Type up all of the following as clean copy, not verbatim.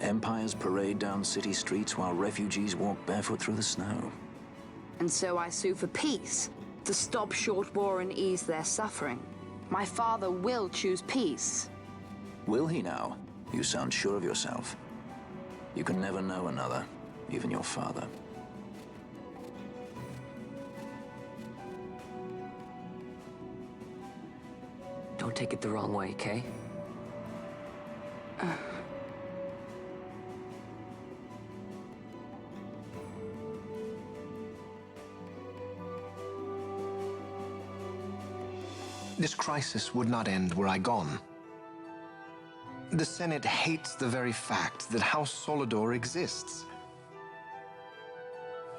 Empires parade down city streets while refugees walk barefoot through the snow. And so I sue for peace, to stop short war and ease their suffering. My father will choose peace. Will he now? You sound sure of yourself. You can never know another, even your father. Don't take it the wrong way, Kay. This crisis would not end were I gone. The Senate hates the very fact that House Solidor exists.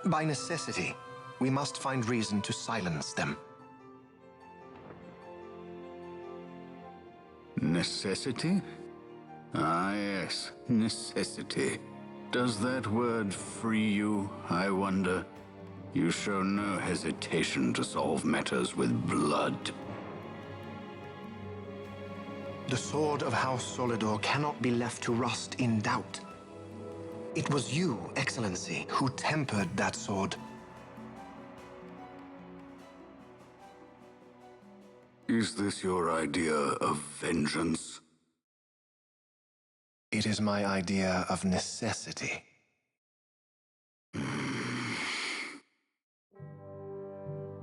By necessity, we must find reason to silence them. Necessity? Ah, yes, necessity. Does that word free you, I wonder? You show no hesitation to solve matters with blood. The sword of House Solidor cannot be left to rust in doubt. It was you, Excellency, who tempered that sword. Is this your idea of vengeance? It is my idea of necessity.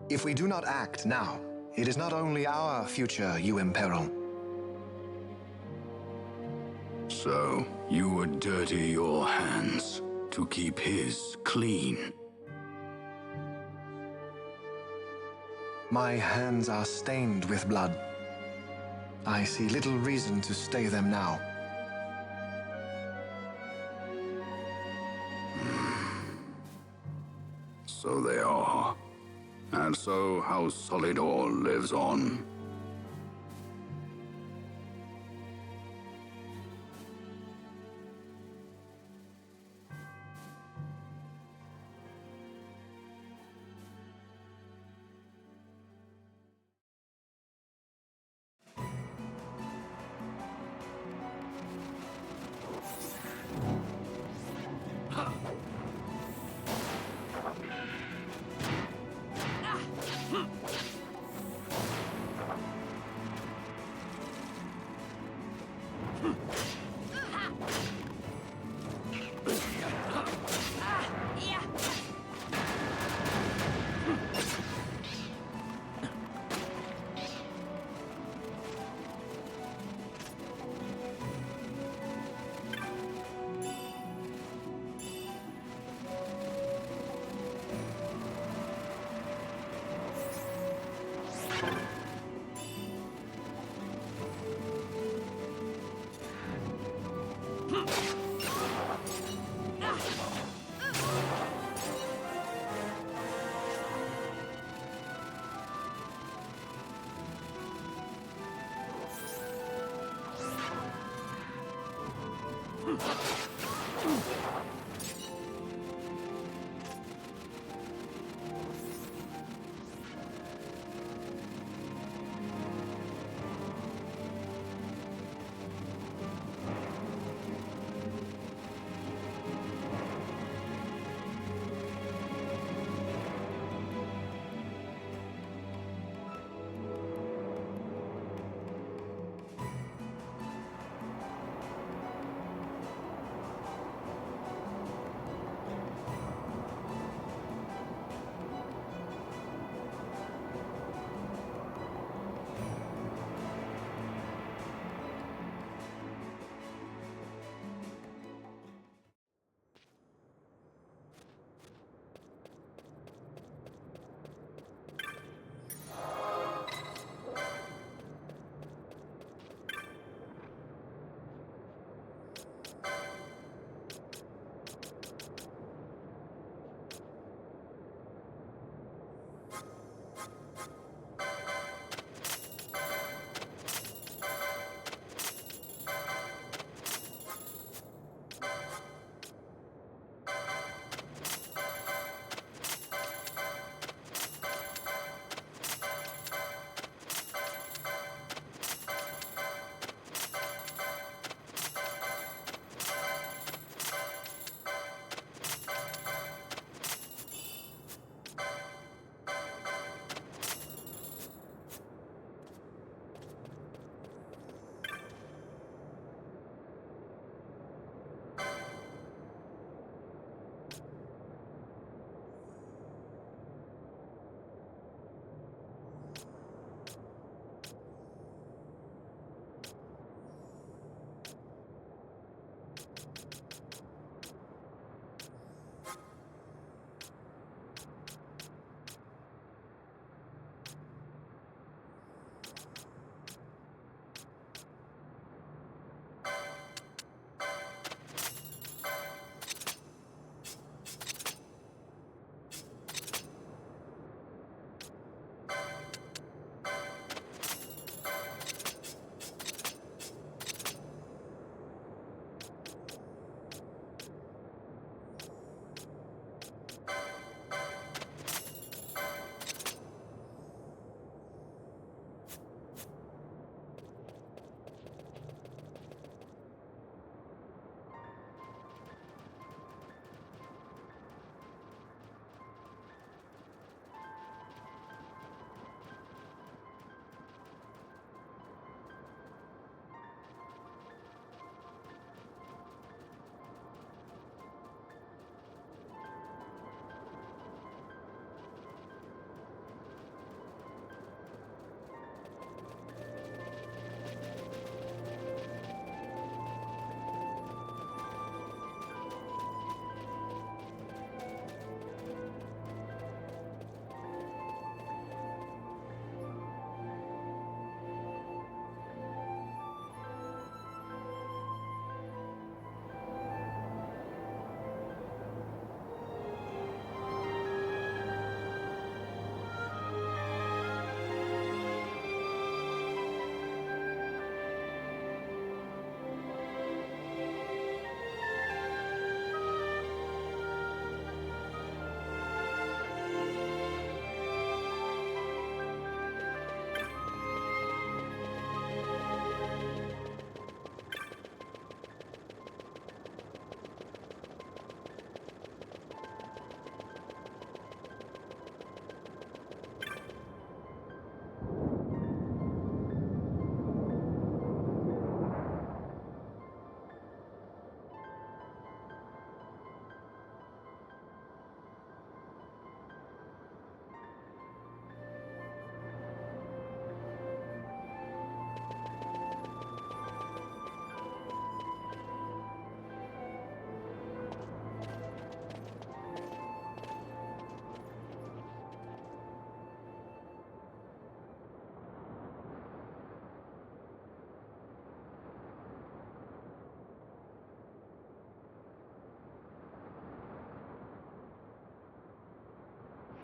If we do not act now, it is not only our future you imperil. So, you would dirty your hands to keep his clean. My hands are stained with blood. I see little reason to stay them now. So they are. And so House Solidor lives on.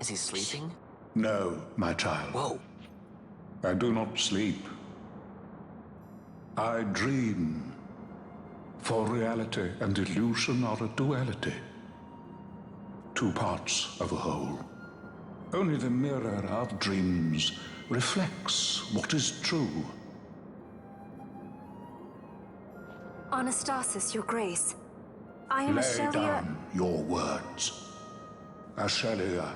Is he sleeping? No, my child. Whoa. I do not sleep. I dream. For reality and illusion are a duality. Two parts of a whole. Only the mirror of dreams reflects what is true. Anastasis, Your Grace. I am Lay Ashelia. down your words. Ashelia,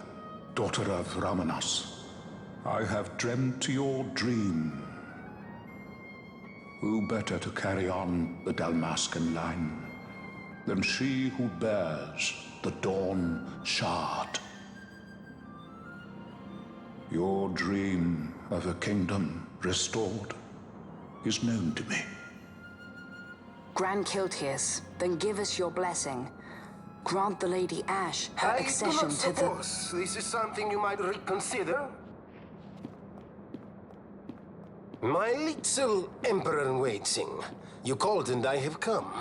daughter of Ramanas, I have dreamt your dream. Who better to carry on the Dalmascan line than she who bears the Dawn Shard? Your dream of a kingdom restored is known to me. Gran, then give us your blessing. Grant the Lady Ash her accession to the... This is something you might reconsider. My little Emperor-in-waiting. You called and I have come.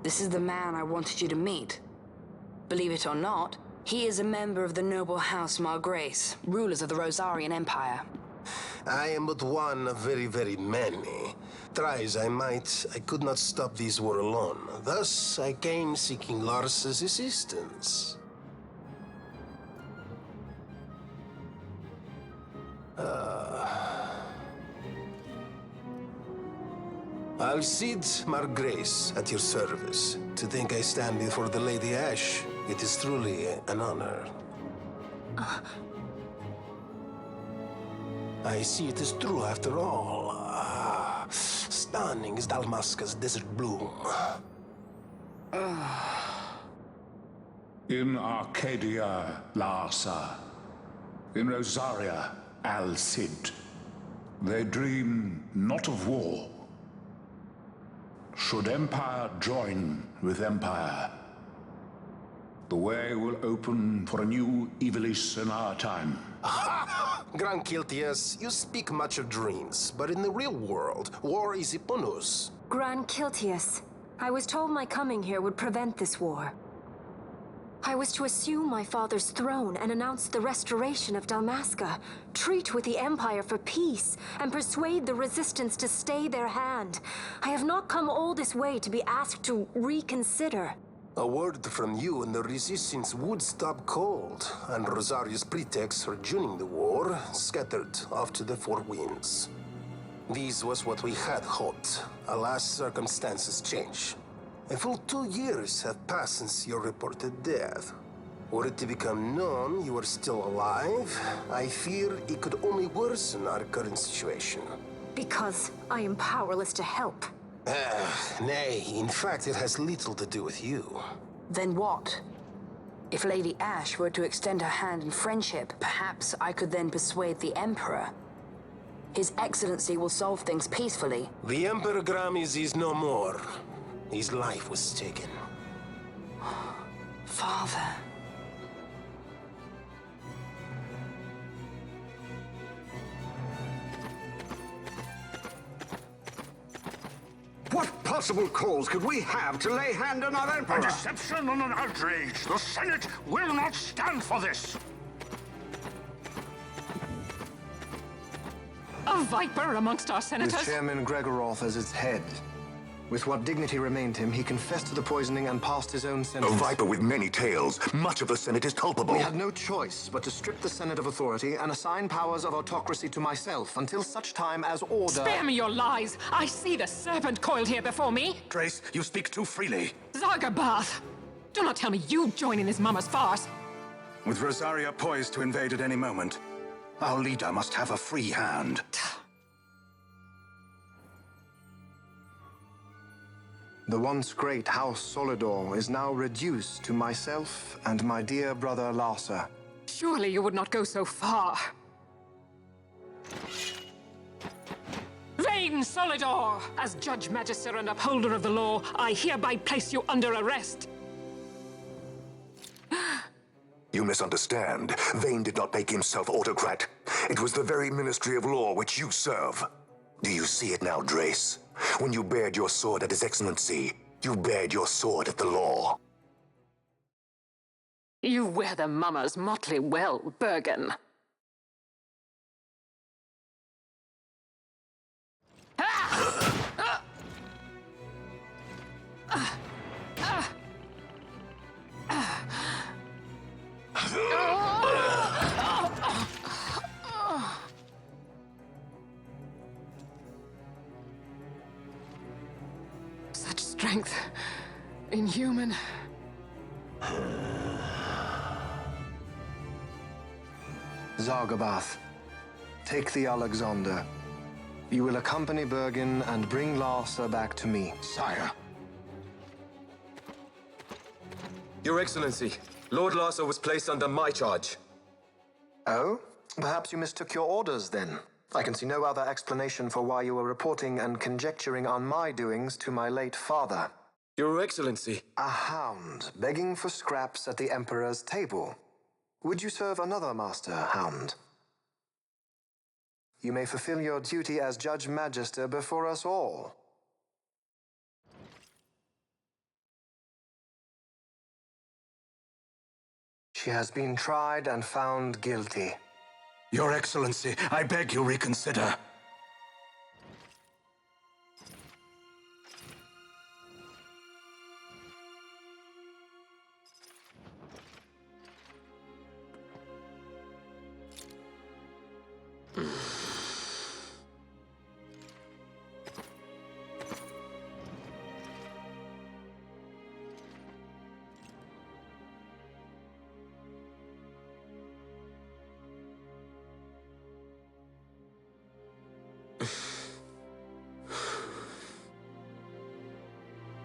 This is the man I wanted you to meet. Believe it or not, he is a member of the noble house Margrace, rulers of the Rosarian Empire. I am but one of very, very many. Try as I might, I could not stop this war alone. Thus, I came seeking Lars's assistance. Alcide Margrace at your service. To think I stand before the Lady Ash, it is truly an honor. I see it is true after all. Stunning is Dalmasca's desert bloom. In Arcadia, Larsa. In Rosaria, Alcid. They dream not of war. Should empire join with empire, the way will open for a new Evilis in our time. Gran, you speak much of dreams, but in the real world, war is upon us. Gran, I was told my coming here would prevent this war. I was to assume my father's throne and announce the restoration of Dalmasca, treat with the Empire for peace, and persuade the Resistance to stay their hand. I have not come all this way to be asked to reconsider. A word from you and the Resistance would stop cold, and Rosaria's pretext for joining the war scattered off to the four winds. This was what we had hoped. Alas, circumstances change. A full 2 years have passed since your reported death. Were it to become known you are still alive, I fear it could only worsen our current situation. Because I am powerless to help. Nay, in fact, it has little to do with you. Then what? If Lady Ash were to extend her hand in friendship, perhaps I could then persuade the Emperor. His Excellency will solve things peacefully. The Emperor Gramis is no more. His life was taken. Father. What possible cause could we have to lay hand on our Emperor? A deception and an outrage. The Senate will not stand for this. A viper amongst our senators? With Chairman Gregoroth as its head. With what dignity remained him, he confessed to the poisoning and passed his own sentence. A viper with many tails. Much of the Senate is culpable. We had no choice but to strip the Senate of authority and assign powers of autocracy to myself until such time as order... Spare me your lies! I see the serpent coiled here before me! Grace, you speak too freely. Zargabath! Do not tell me you join in this mama's farce! With Rosaria poised to invade at any moment, our leader must have a free hand. The once great House Solidor is now reduced to myself and my dear brother Larsa. Surely you would not go so far. Vain Solidor! As Judge Magister and upholder of the law, I hereby place you under arrest. You misunderstand. Vane did not make himself autocrat. It was the very Ministry of Law which you serve. Do you see it now, Drace? When you bared your sword at His Excellency, you bared your sword at the law. You wear the mummer's motley well, Bergen. Such strength. Inhuman. Zargabath, take the Alexander. You will accompany Bergen and bring Larsa back to me. Sire. Your Excellency, Lord Larsa was placed under my charge. Oh? Perhaps you mistook your orders, then. I can see no other explanation for why you were reporting and conjecturing on my doings to my late father. Your Excellency. A hound begging for scraps at the Emperor's table. Would you serve another master, Hound? You may fulfill your duty as Judge Magister before us all. She has been tried and found guilty. Your Excellency, I beg you reconsider.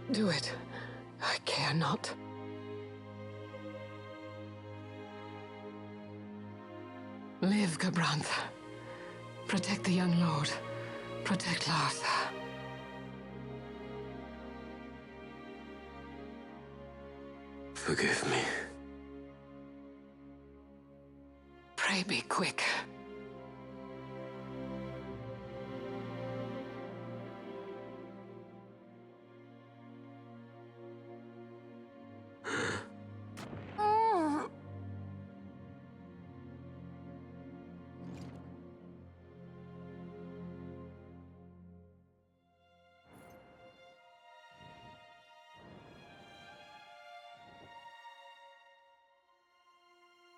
Do it. I care not. Live, Gabranth. Protect the young lord. Protect Larsa. Forgive me. Pray be quick.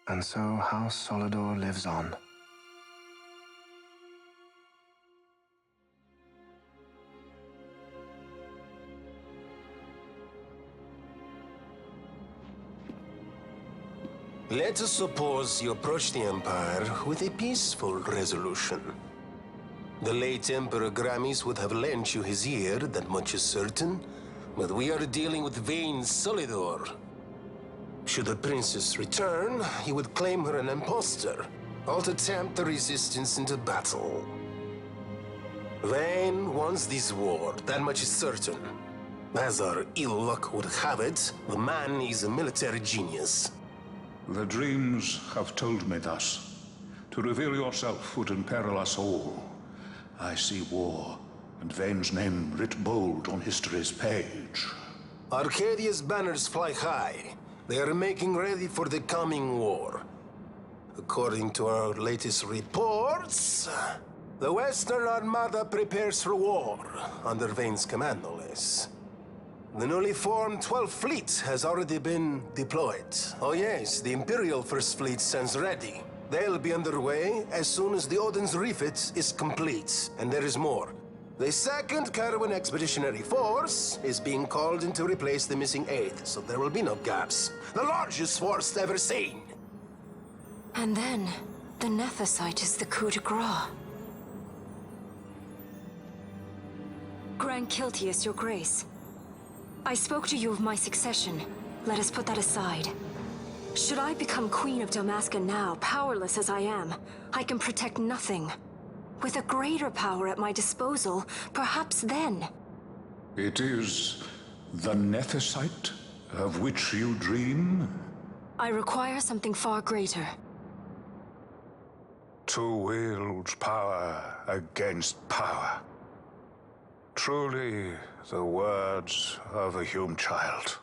And so House Solidor lives on. Let us suppose you approach the Empire with a peaceful resolution. The late Emperor Gramis would have lent you his ear, that much is certain, but we are dealing with vain Solidor. Should the princess return, he would claim her an impostor, or to tempt the resistance into battle. Vayne wants this war, that much is certain. As our ill luck would have it, the man is a military genius. The dreams have told me thus. To reveal yourself would imperil us all. I see war, and Vayne's name writ bold on history's page. Arcadia's banners fly high. They are making ready for the coming war. According to our latest reports, the Western Armada prepares for war, under Vayne's command, no less. The newly formed 12th Fleet has already been deployed. Oh yes, the Imperial First Fleet stands ready. They'll be underway as soon as the Odin's refit is complete, and there is more. The 2nd Caravan Expeditionary Force is being called in to replace the missing 8th, so there will be no gaps. The largest force ever seen! And then, the Nethicite is the coup de grace. Grand Kiltius, your grace. I spoke to you of my succession. Let us put that aside. Should I become Queen of Dalmasca now, powerless as I am, I can protect nothing. With a greater power at my disposal, perhaps then. It is the Nethicite of which you dream? I require something far greater. To wield power against power. Truly, the words of a human child.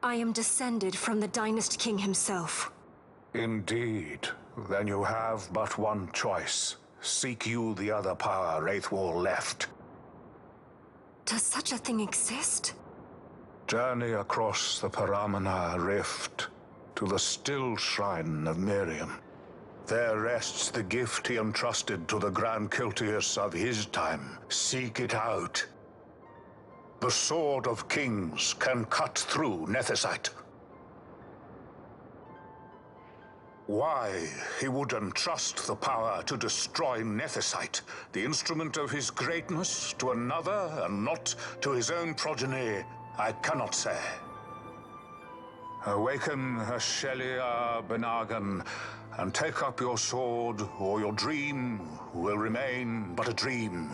I am descended from the Dynast King himself. Indeed. Then you have but one choice. Seek you the other power Wraithwall left. Does such a thing exist? Journey across the Paramina rift to the still shrine of Miriam. There rests the gift he entrusted to the Grand Kiltius of his time. Seek it out. The Sword of Kings can cut through Nethicite. Why he would entrust the power to destroy Nethicite, the instrument of his greatness, to another and not to his own progeny, I cannot say. Awaken Ashelia Benagan and take up your sword, or your dream will remain but a dream.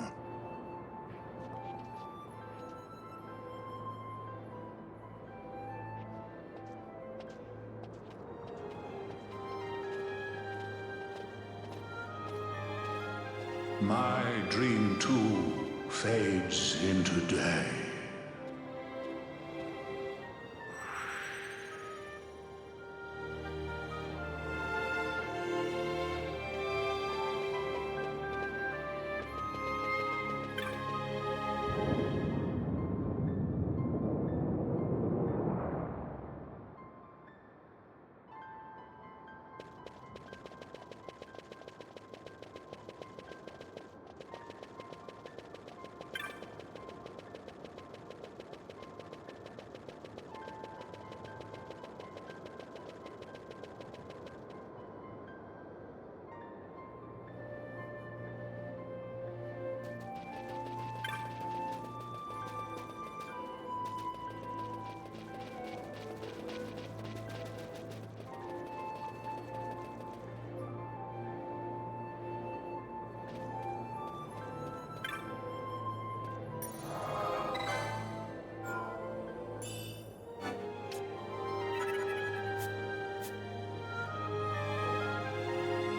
My dream too fades into day.